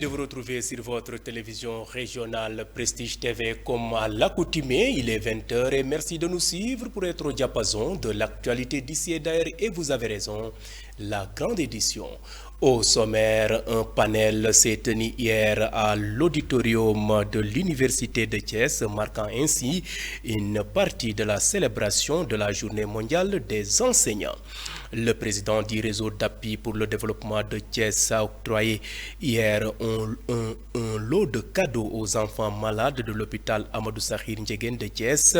de vous retrouver sur votre télévision régionale Prestige TV comme à l'accoutumée. Il est 20h et merci de nous suivre pour être au diapason de l'actualité d'ici et d'ailleurs. Et vous avez raison, la grande édition. Au sommaire, un panel s'est tenu hier à l'auditorium de l'Université de Thiès, marquant ainsi une partie de la célébration de la Journée mondiale des enseignants. Le président du réseau d'appui pour le développement de Thiès a octroyé hier un lot de cadeaux aux enfants malades de l'hôpital Amadou Sakhir Ndiéguène de Thiès.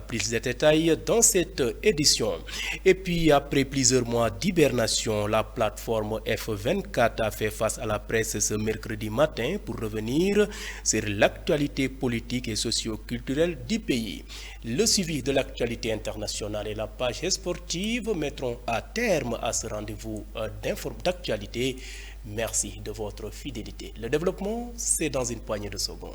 Plus de détails dans cette édition. Et puis, après plusieurs mois d'hibernation, la plateforme F24 a fait face à la presse ce mercredi matin pour revenir sur l'actualité politique et socio-culturelle du pays. Le suivi de l'actualité internationale et la page sportive mettront à terme à ce rendez-vous d'actualité. Merci de votre fidélité. Le développement, c'est dans une poignée de secondes.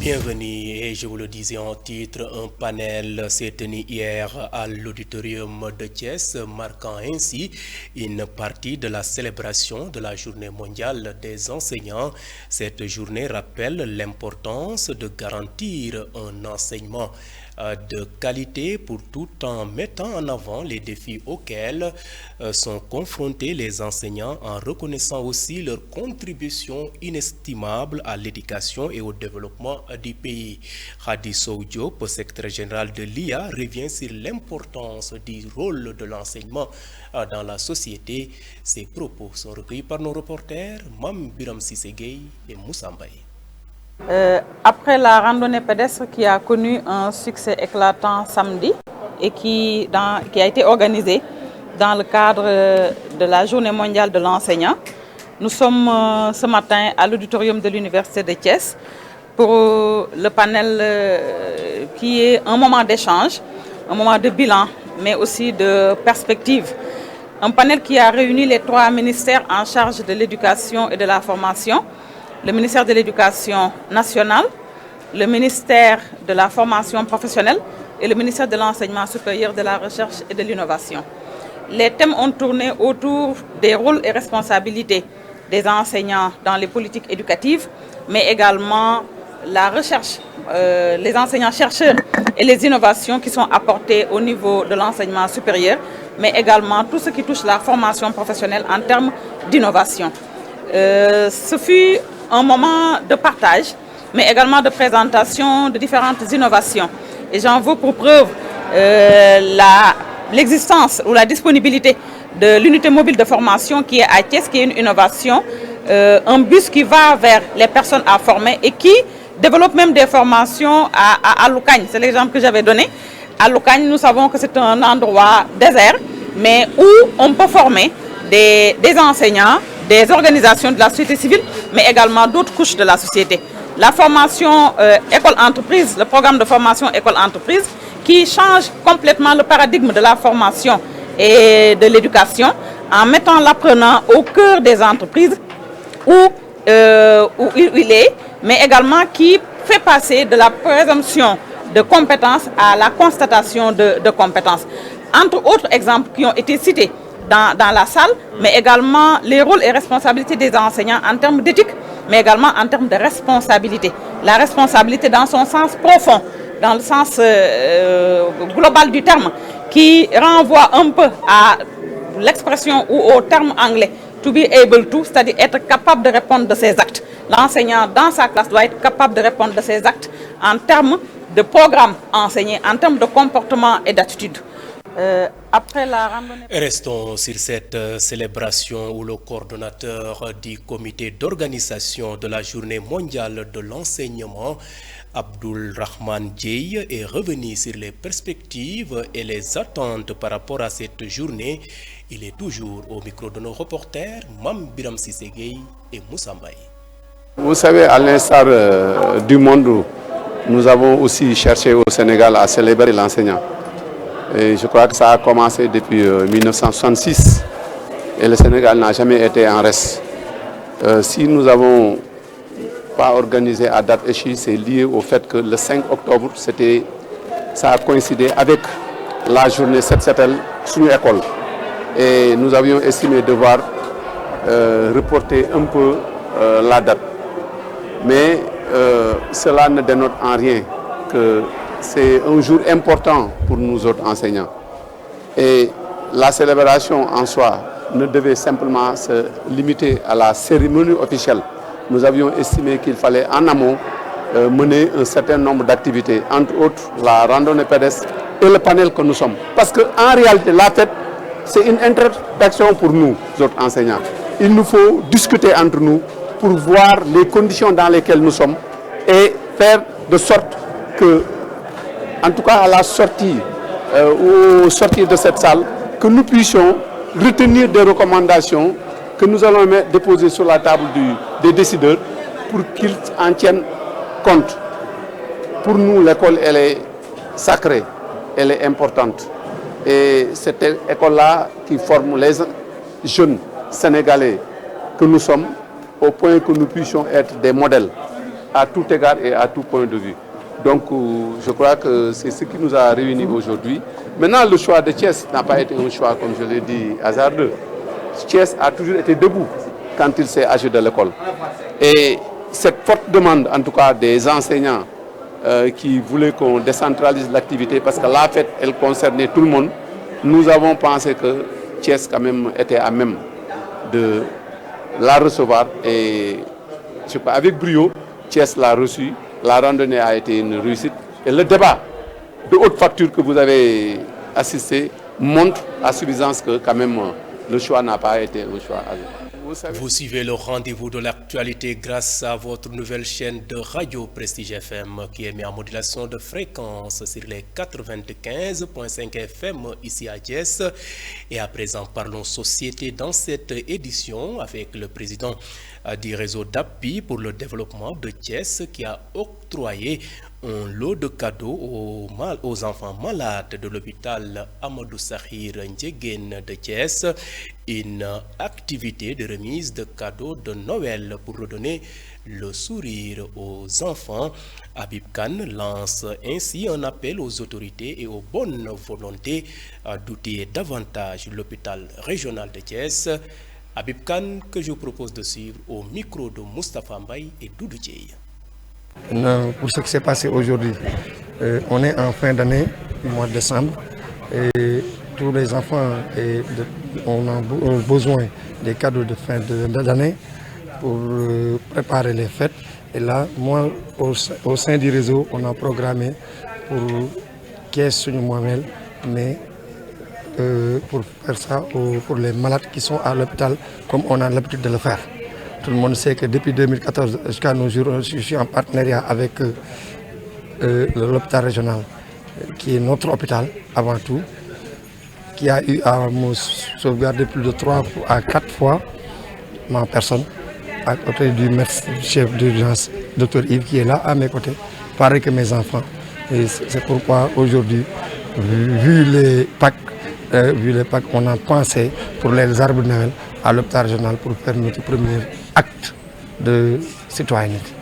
Bienvenue et je vous le disais en titre, un panel s'est tenu hier à l'auditorium de Thiès, marquant ainsi une partie de la célébration de la Journée mondiale des enseignants. Cette journée rappelle l'importance de garantir un enseignement de qualité pour tout en mettant en avant les défis auxquels sont confrontés les enseignants en reconnaissant aussi leur contribution inestimable à l'éducation et au développement du pays. Hadi Sow Diop, secrétaire général de l'IA, revient sur l'importance du rôle de l'enseignement dans la société. Ces propos sont recueillis par nos reporters Mam Biram Sissegei et Moussa Mbaye. Après la randonnée pédestre qui a connu un succès éclatant samedi et qui a été organisée dans le cadre de la Journée mondiale de l'enseignant, nous sommes ce matin à l'auditorium de l'Université de Thiès pour le panel qui est un moment d'échange, un moment de bilan, mais aussi de perspective. Un panel qui a réuni les trois ministères en charge de l'éducation et de la formation, le ministère de l'Éducation nationale, le ministère de la formation professionnelle et le ministère de l'enseignement supérieur, de la recherche et de l'innovation. Les thèmes ont tourné autour des rôles et responsabilités des enseignants dans les politiques éducatives, mais également la recherche, les enseignants-chercheurs et les innovations qui sont apportées au niveau de l'enseignement supérieur, mais également tout ce qui touche la formation professionnelle en termes d'innovation. Ce fut un moment de partage, mais également de présentation de différentes innovations. Et j'en veux pour preuve l'existence ou la disponibilité de l'unité mobile de formation qui est à Thiès, qui est une innovation, un bus qui va vers les personnes à former et qui développe même des formations à Loucagne. C'est l'exemple que j'avais donné. À Loucagne, nous savons que c'est un endroit désert, mais où on peut former des enseignants, des organisations de la société civile, mais également d'autres couches de la société. La formation école-entreprise, le programme de formation école-entreprise, qui change complètement le paradigme de la formation et de l'éducation en mettant l'apprenant au cœur des entreprises où il est, mais également qui fait passer de la présomption de compétences à la constatation de compétences. Entre autres exemples qui ont été cités dans la salle, mais également les rôles et responsabilités des enseignants en termes d'éthique, mais également en termes de responsabilité. La responsabilité dans son sens profond, dans le sens global du terme, qui renvoie un peu à l'expression ou au terme anglais « to be able to », c'est-à-dire être capable de répondre de ses actes. L'enseignant dans sa classe doit être capable de répondre de ses actes en termes de programme enseigné, en termes de comportement et d'attitude. Après la randonnée... Restons sur cette célébration où le coordonnateur du comité d'organisation de la Journée mondiale de l'enseignement, Abdul Rahman Djei, est revenu sur les perspectives et les attentes par rapport à cette journée. Il est toujours au micro de nos reporters, Mam Biram Sissegei et Moussa Mbaye. Vous savez, à l'instar du monde, nous avons aussi cherché au Sénégal à célébrer l'enseignant. Et je crois que ça a commencé depuis 1966 et le Sénégal n'a jamais été en reste. Si nous n'avons pas organisé à date échue, c'est lié au fait que le 5 octobre, ça a coïncidé avec la journée 7-7 sur l'école. Et nous avions estimé devoir reporter un peu la date. Mais cela ne dénote en rien que c'est un jour important pour nous autres enseignants. Et la célébration en soi ne devait simplement se limiter à la cérémonie officielle. Nous avions estimé qu'il fallait en amont mener un certain nombre d'activités, entre autres la randonnée pédestre et le panel que nous sommes. Parce qu'en réalité, la fête, c'est une introspection pour nous, autres enseignants. Il nous faut discuter entre nous pour voir les conditions dans lesquelles nous sommes et faire de sorte que, en tout cas à la sortie, au sortir de cette salle, que nous puissions retenir des recommandations que nous allons déposer sur la table des décideurs pour qu'ils en tiennent compte. Pour nous, l'école, elle est sacrée, elle est importante. Et cette école-là qui forme les jeunes Sénégalais que nous sommes, au point que nous puissions être des modèles à tout égard et à tout point de vue. Donc je crois que c'est ce qui nous a réunis aujourd'hui. Maintenant, le choix de Thiès n'a pas été un choix, comme je l'ai dit, hasardeux. Thiès a toujours été debout quand il s'est agi de l'école. Et cette forte demande, en tout cas des enseignants qui voulaient qu'on décentralise l'activité, parce que la fête, elle concernait tout le monde, nous avons pensé que Thiès quand même était à même de la recevoir. Et je crois, avec brio, Thiès l'a reçu. La randonnée a été une réussite. Et le débat de haute facture que vous avez assisté montre à suffisance que quand même le choix n'a pas été un choix. Vous suivez le rendez-vous de l'actualité grâce à votre nouvelle chaîne de radio Prestige FM qui émet en modulation de fréquence sur les 95.5 FM ici à Thiès. Et à présent, parlons société dans cette édition avec le président du réseau d'appui pour le développement de Thiès qui a octroyé un lot de cadeaux aux enfants malades de l'hôpital Amadou Sahir Ndiéguène de Thiès, une activité de remise de cadeaux de Noël pour redonner le sourire aux enfants. Habib Khan lance ainsi un appel aux autorités et aux bonnes volontés d'outiller davantage l'hôpital régional de Thiès. Habib Khan que je vous propose de suivre au micro de Moustapha Mbaye et Doudou Dieye. Pour ce qui s'est passé aujourd'hui, on est en fin d'année, mois de décembre, et tous les enfants ont besoin des cadeaux de fin d'année pour préparer les fêtes. Et là, moi, au sein du réseau, on a programmé pour Thiès Suñu Moomeel, mais pour faire ça pour les malades qui sont à l'hôpital, comme on a l'habitude de le faire. Tout le monde sait que depuis 2014 jusqu'à nos jours, je suis en partenariat avec l'hôpital régional, qui est notre hôpital avant tout, qui a eu à me sauvegarder plus de 3 à 4 fois ma personne, à côté du chef d'urgence, Dr Yves, qui est là à mes côtés, pareil que mes enfants. Et c'est pourquoi aujourd'hui, vu les packs, on a pensé pour les arbres de Noël à l'hôpital régional pour faire notre premier acte de citoyenneté.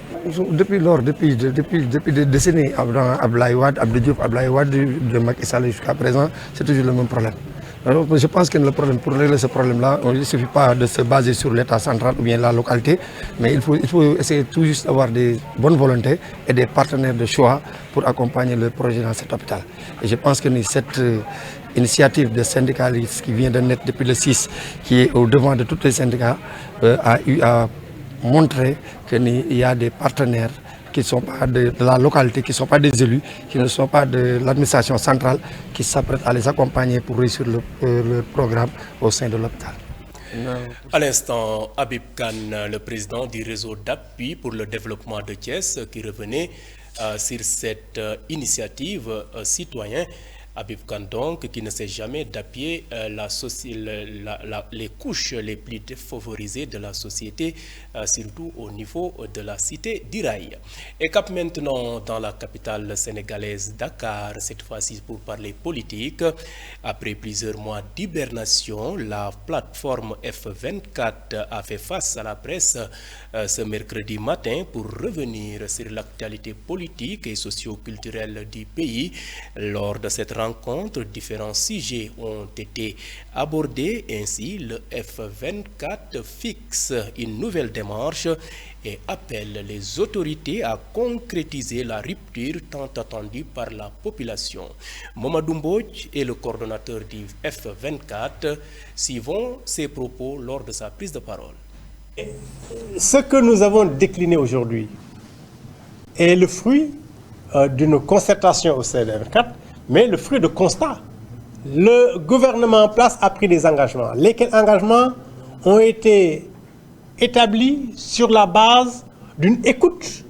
Depuis des décennies, Abdoulaye Wade, Abdou Diouf, Abdoulaye Wade, de Macky Sall jusqu'à présent, c'est toujours le même problème. Alors, je pense que le problème, pour régler ce problème-là, il ne suffit pas de se baser sur l'État central ou bien la localité, mais il faut essayer tout juste d'avoir des bonnes volontés et des partenaires de choix pour accompagner le projet dans cet hôpital. Et je pense que cette initiative de syndicalistes qui vient de naître depuis le 6, qui est au devant de tous les syndicats, a eu à montrer qu'il y a des partenaires qui ne sont pas de la localité, qui ne sont pas des élus, qui ne sont pas de l'administration centrale, qui s'apprêtent à les accompagner pour réussir le programme au sein de l'hôpital. À l'instant, Habib Khan, le président du réseau d'appui pour le développement de Thiès, qui revenait sur cette initiative citoyenne Habib Kane donc, qui ne sait jamais d'appuyer les couches les plus défavorisées de la société, surtout au niveau de la cité d'Iraï. Et cap maintenant dans la capitale sénégalaise Dakar, cette fois-ci pour parler politique. Après plusieurs mois d'hibernation, la plateforme F24 a fait face à la presse ce mercredi matin pour revenir sur l'actualité politique et socio-culturelle du pays. Lors de cette rencontre, différents sujets ont été abordés. Ainsi, le F24 fixe une nouvelle démarche et appelle les autorités à concrétiser la rupture tant attendue par la population. Mamadou Mbodj est le coordonnateur du F24. Suivons ses propos lors de sa prise de parole. Ce que nous avons décliné aujourd'hui est le fruit d'une concertation au CF24, mais le fruit de constat. Le gouvernement en place a pris des engagements. Lesquels engagements ont été établis sur la base d'une écoute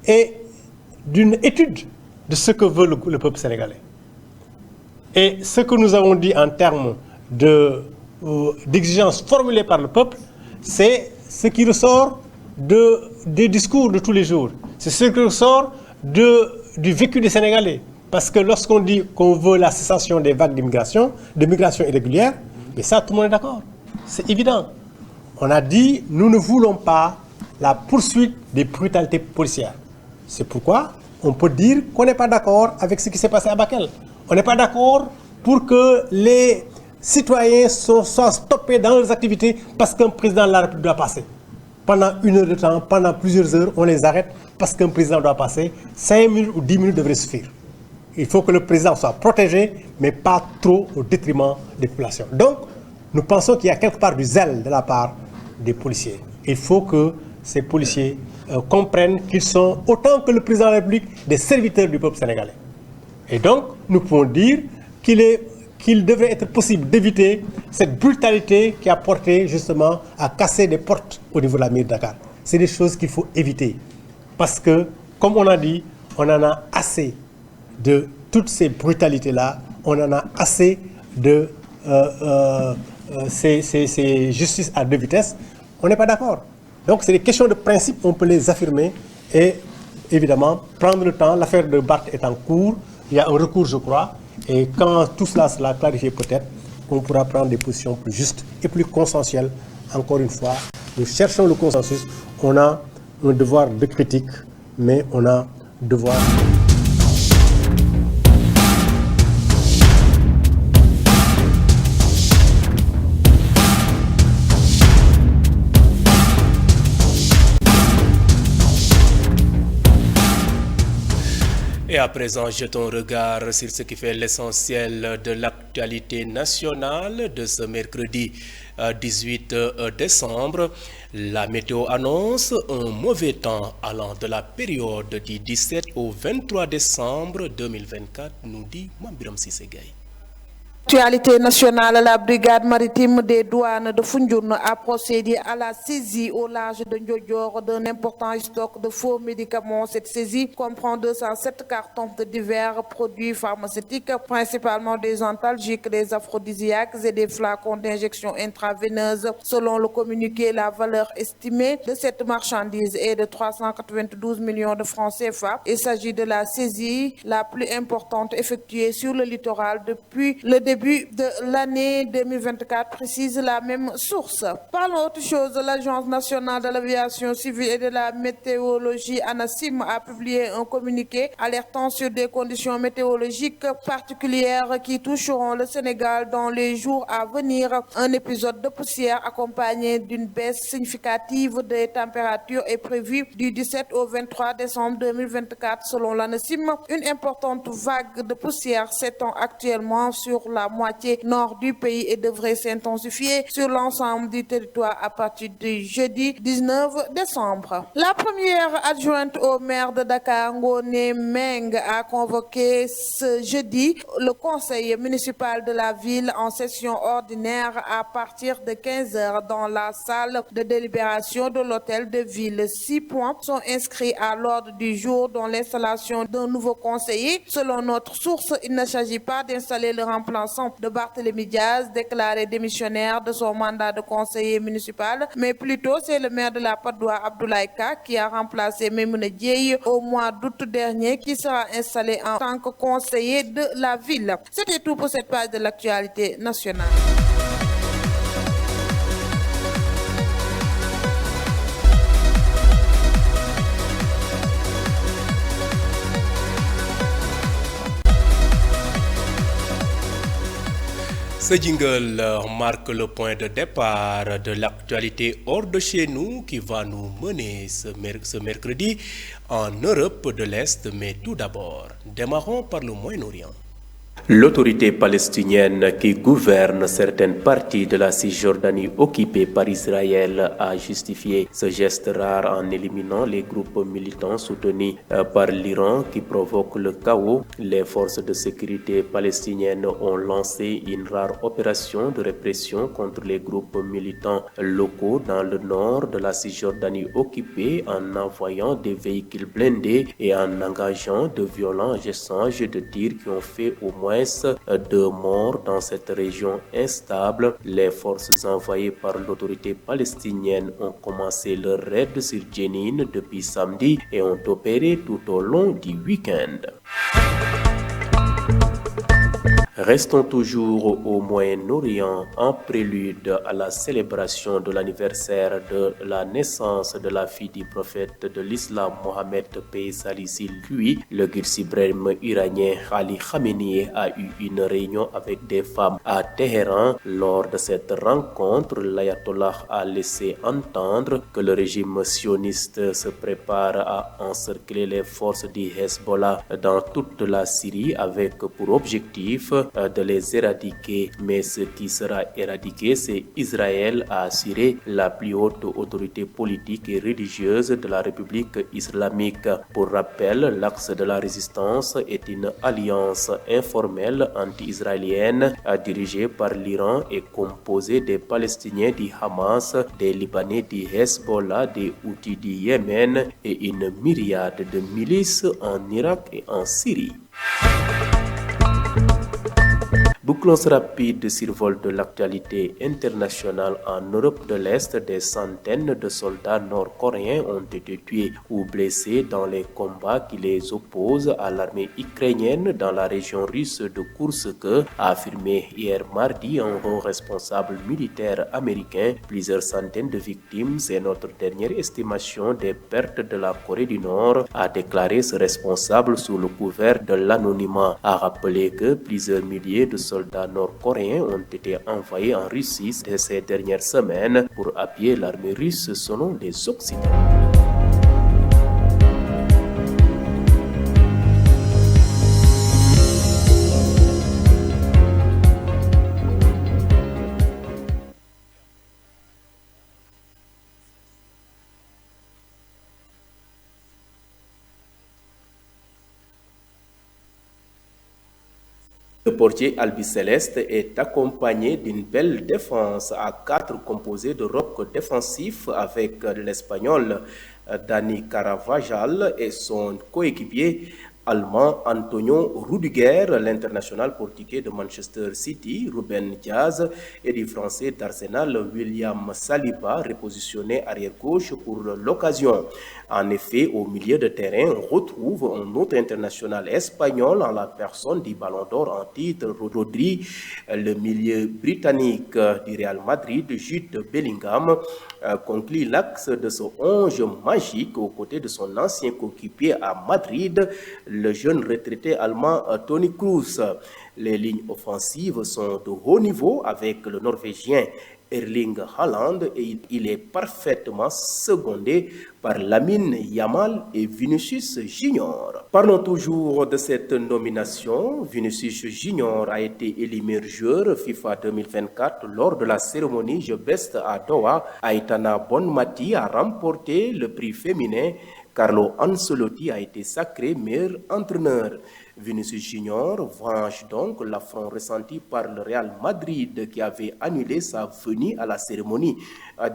et d'une étude de ce que veut le peuple sénégalais. Et ce que nous avons dit en termes d'exigences formulées par le peuple, c'est ce qui ressort des discours de tous les jours. C'est ce qui ressort du vécu des Sénégalais. Parce que lorsqu'on dit qu'on veut la cessation des vagues d'immigration, de migration irrégulière, mais ça, tout le monde est d'accord. C'est évident. On a dit, nous ne voulons pas la poursuite des brutalités policières. C'est pourquoi on peut dire qu'on n'est pas d'accord avec ce qui s'est passé à Bakel. On n'est pas d'accord pour que les citoyens soient stoppés dans leurs activités parce qu'un président de la République doit passer. Pendant une heure de temps, pendant plusieurs heures, on les arrête parce qu'un président doit passer. 5 minutes ou 10 minutes devraient suffire. Il faut que le président soit protégé, mais pas trop au détriment des populations. Donc, nous pensons qu'il y a quelque part du zèle de la part des policiers. Il faut que ces policiers comprennent qu'ils sont, autant que le président de la République, des serviteurs du peuple sénégalais. Et donc, nous pouvons dire qu'il devrait être possible d'éviter cette brutalité qui a porté justement à casser des portes au niveau de la mairie de Dakar. C'est des choses qu'il faut éviter. Parce que, comme on a dit, on en a assez de toutes ces brutalités-là, on en a assez de ces justices à deux vitesses. On n'est pas d'accord. Donc c'est des questions de principe, on peut les affirmer et évidemment prendre le temps. L'affaire de Barth est en cours, il y a un recours je crois, et quand tout cela sera clarifié peut-être, on pourra prendre des positions plus justes et plus consensuelles. Encore une fois, nous cherchons le consensus, on a un devoir de critique, mais on a un devoir... Et à présent, jetons un regard sur ce qui fait l'essentiel de l'actualité nationale de ce mercredi 18 décembre. La météo annonce un mauvais temps allant de la période du 17 au 23 décembre 2024, nous dit Mambiram Sissegaï. Actualité nationale, la brigade maritime des douanes de Foundiougne a procédé à la saisie au large de Ndiodior d'un important stock de faux médicaments. Cette saisie comprend 207 cartons de divers produits pharmaceutiques, principalement des antalgiques, des aphrodisiaques et des flacons d'injection intraveineuse. Selon le communiqué, la valeur estimée de cette marchandise est de 392 millions de francs CFA. Il s'agit de la saisie la plus importante effectuée sur le littoral depuis le début de l'année 2024, précise la même source. Parlons autre chose, l'Agence nationale de l'aviation civile et de la météorologie ANACIM a publié un communiqué alertant sur des conditions météorologiques particulières qui toucheront le Sénégal dans les jours à venir. Un épisode de poussière accompagné d'une baisse significative des températures est prévu du 17 au 23 décembre 2024 selon l'ANACIM. Une importante vague de poussière s'étend actuellement sur la la moitié nord du pays et devrait s'intensifier sur l'ensemble du territoire à partir du jeudi 19 décembre. La première adjointe au maire de Dakar, Ngoné Meng, a convoqué ce jeudi le conseil municipal de la ville en session ordinaire à partir de 15h dans la salle de délibération de l'hôtel de ville. 6 points sont inscrits à l'ordre du jour, dont l'installation d'un nouveau conseiller. Selon notre source, il ne s'agit pas d'installer le remplaçant de Barthélémy Diaz, déclaré démissionnaire de son mandat de conseiller municipal, mais plutôt c'est le maire de la Patte d'Oie, Abdoulaye Ka, qui a remplacé Maimouna Dièye au mois d'août dernier, qui sera installé en tant que conseiller de la ville. C'était tout pour cette page de l'actualité nationale. Ce jingle marque le point de départ de l'actualité hors de chez nous qui va nous mener ce mercredi en Europe de l'Est. Mais tout d'abord, démarrons par le Moyen-Orient. L'autorité palestinienne qui gouverne certaines parties de la Cisjordanie occupée par Israël a justifié ce geste rare en éliminant les groupes militants soutenus par l'Iran qui provoquent le chaos. Les forces de sécurité palestiniennes ont lancé une rare opération de répression contre les groupes militants locaux dans le nord de la Cisjordanie occupée en envoyant des véhicules blindés et en engageant de violents échanges de tirs qui ont fait au moins 2 morts dans cette région instable. Les forces envoyées par l'autorité palestinienne ont commencé leur raid sur Jenin depuis samedi et ont opéré tout au long du week-end. Restons toujours au Moyen-Orient en prélude à la célébration de l'anniversaire de la naissance de la fille du prophète de l'islam Mohammed paix salut lui. Le guide suprême iranien Ali Khamenei a eu une réunion avec des femmes à Téhéran. Lors de cette rencontre, l'ayatollah a laissé entendre que le régime sioniste se prépare à encercler les forces du Hezbollah dans toute la Syrie avec pour objectif de les éradiquer. Mais ce qui sera éradiqué, c'est Israël, a assuré la plus haute autorité politique et religieuse de la République islamique. Pour rappel, l'axe de la résistance est une alliance informelle anti-israélienne dirigée par l'Iran et composée des Palestiniens du Hamas, des Libanais du Hezbollah, des Houthis du Yémen et une myriade de milices en Irak et en Syrie. Bouclons rapide de survol de l'actualité internationale en Europe de l'Est. Des centaines de soldats nord-coréens ont été tués ou blessés dans les combats qui les opposent à l'armée ukrainienne dans la région russe de Koursk, a affirmé hier mardi un haut responsable militaire américain. Plusieurs centaines de victimes, c'est notre dernière estimation des pertes de la Corée du Nord, a déclaré ce responsable sous le couvert de l'anonymat. A rappelé que plusieurs milliers de soldats nord-coréens ont été envoyés en Russie ces dernières semaines pour appuyer l'armée russe selon les Occidentaux. Le portier albiceleste est accompagné d'une belle défense à 4 composée de rocs défensifs avec l'Espagnol Dani Carvajal et son coéquipier allemand Antonio Rudiger, l'international portugais de Manchester City, Ruben Diaz, et du français d'Arsenal William Saliba, repositionné arrière-gauche pour l'occasion. En effet, au milieu de terrain, on retrouve un autre international espagnol en la personne du Ballon d'Or en titre, Rodri, le milieu britannique du Real Madrid, Jude Bellingham, conclut l'axe de ce 11 magique aux côtés de son ancien coéquipier à Madrid, le jeune retraité allemand Toni Kroos. Les lignes offensives sont de haut niveau avec le Norvégien Erling Haaland et il est parfaitement secondé par Lamine Yamal et Vinicius Junior. Parlons toujours de cette nomination. Vinicius Junior a été élu meilleur joueur FIFA 2024 lors de la cérémonie Jeux Best à Doha. Aitana Bonmati a remporté le prix féminin. Carlo Ancelotti a été sacré meilleur entraîneur. Vinicius Junior venge donc l'affront ressenti par le Real Madrid qui avait annulé sa venue à la cérémonie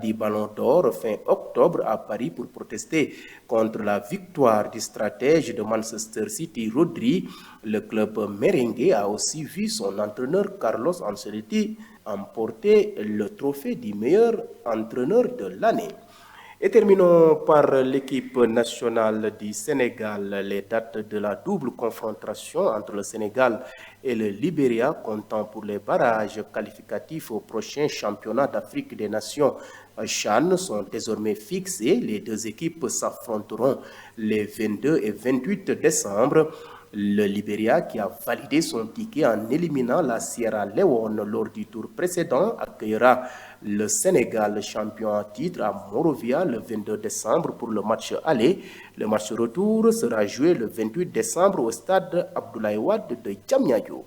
du Ballon d'Or fin octobre à Paris pour protester contre la victoire du stratège de Manchester City, Rodri. Le club merengue a aussi vu son entraîneur Carlos Ancelotti emporter le trophée du meilleur entraîneur de l'année. Et terminons par l'équipe nationale du Sénégal. Les dates de la double confrontation entre le Sénégal et le Libéria comptant pour les barrages qualificatifs au prochain championnat d'Afrique des Nations CHAN sont désormais fixés. Les deux équipes s'affronteront les 22 et 28 décembre. Le Libéria, qui a validé son ticket en éliminant la Sierra Leone lors du tour précédent, accueillera le Sénégal, champion en titre, à Monrovia le 22 décembre pour le match aller. Le match retour sera joué le 28 décembre au stade Abdoulaye Wade de Diamniadio.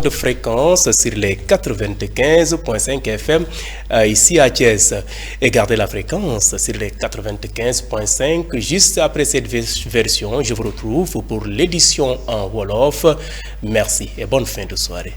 De fréquence sur les 95.5 FM ici à Thiès et gardez la fréquence sur les 95.5. Juste après cette version, je vous retrouve pour l'édition en Wolof. Merci et bonne fin de soirée.